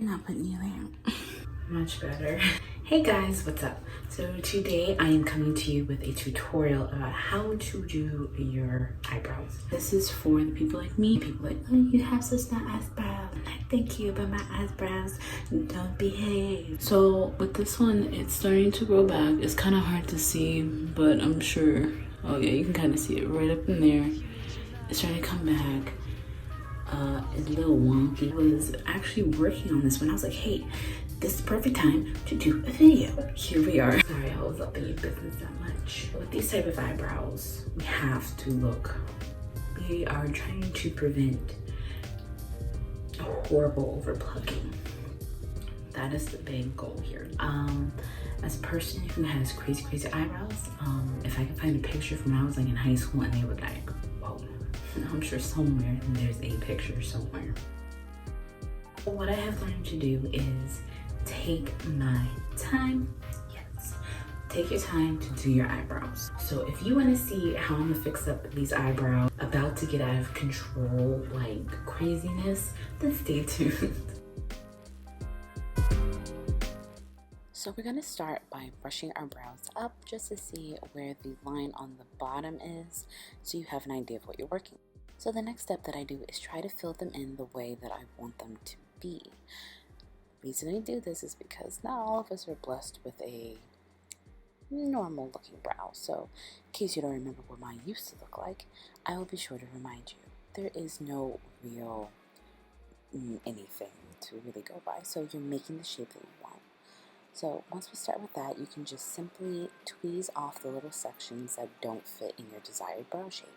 not putting you there. Much better. Hey guys, what's up? So today I am coming to you with a tutorial about how to do your eyebrows. This is for the people like me, people like, oh, you have such nice eyebrows. Thank you, but my eyebrows don't behave. So with this one, it's starting to grow back. It's kind of hard to see, but I'm sure, oh yeah, you can kind of see it right up in there. It's starting to come back. It's a little wonky. I was actually working on this when I was like, hey, this is the perfect time to do a video. Here we are. Sorry I was up in your business that much. With these type of eyebrows, we have to look. We are trying to prevent horrible overplucking. That is the big goal here. As a person who has crazy eyebrows, if I could find a picture from when I was like in high school and they were like, whoa, I'm sure somewhere there's a picture somewhere. What I have learned to do is take my time. Yes, take your time to do your eyebrows. So if you want to see how I'm gonna fix up these eyebrows about to get out of control like craziness, then stay tuned. So we're gonna start by brushing our brows up just to see where the line on the bottom is, so you have an idea of what you're working with. So the next step that I do is try to fill them in the way that I want them to be. The reason I do this is because not all of us are blessed with a normal looking brow. So in case you don't remember what mine used to look like, I will be sure to remind you. There is no real anything to really go by. So you're making the shape that you want. So once we start with that, you can just simply tweeze off the little sections that don't fit in your desired brow shape.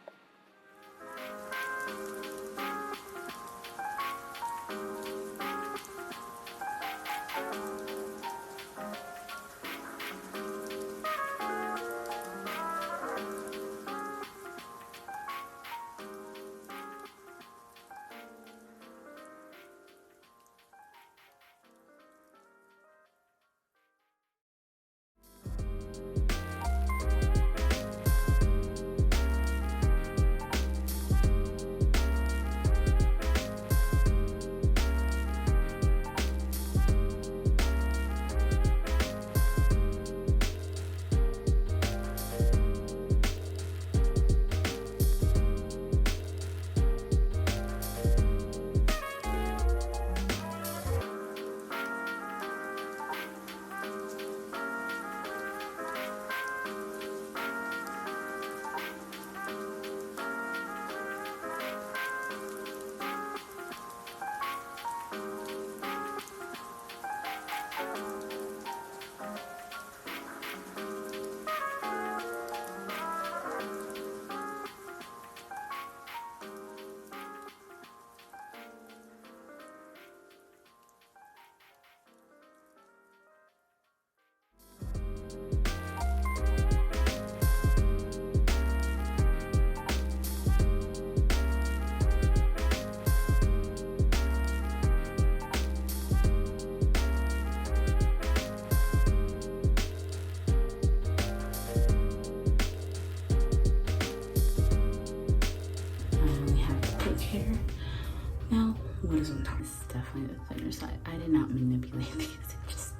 Now, what is on top? It's definitely the thinner side. I did not manipulate these.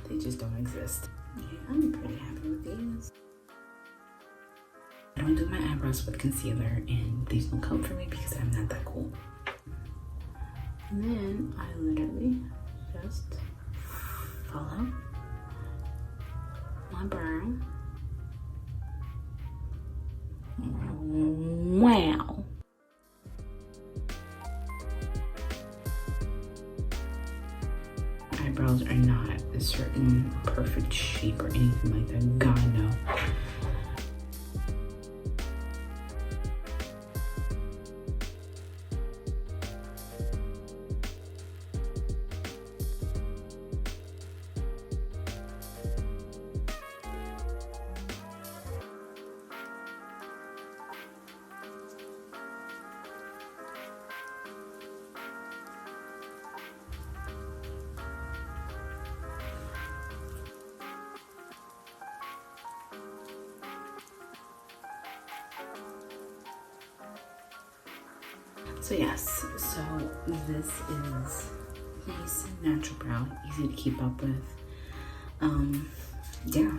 They just don't exist. Yeah, I'm pretty happy with these. I don't do my eyebrows with concealer, and these don't come for me because I'm not that cool. And then I literally just follow my brow. Wow. Eyebrows are not a certain perfect shape or anything like that. God, no. So yes, so this is nice natural brown, easy to keep up with. Yeah,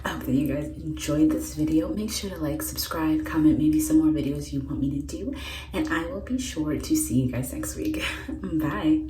I hope that you guys enjoyed this video. Make sure to like, subscribe, comment maybe some more videos you want me to do, and I will be sure to see you guys next week. Bye.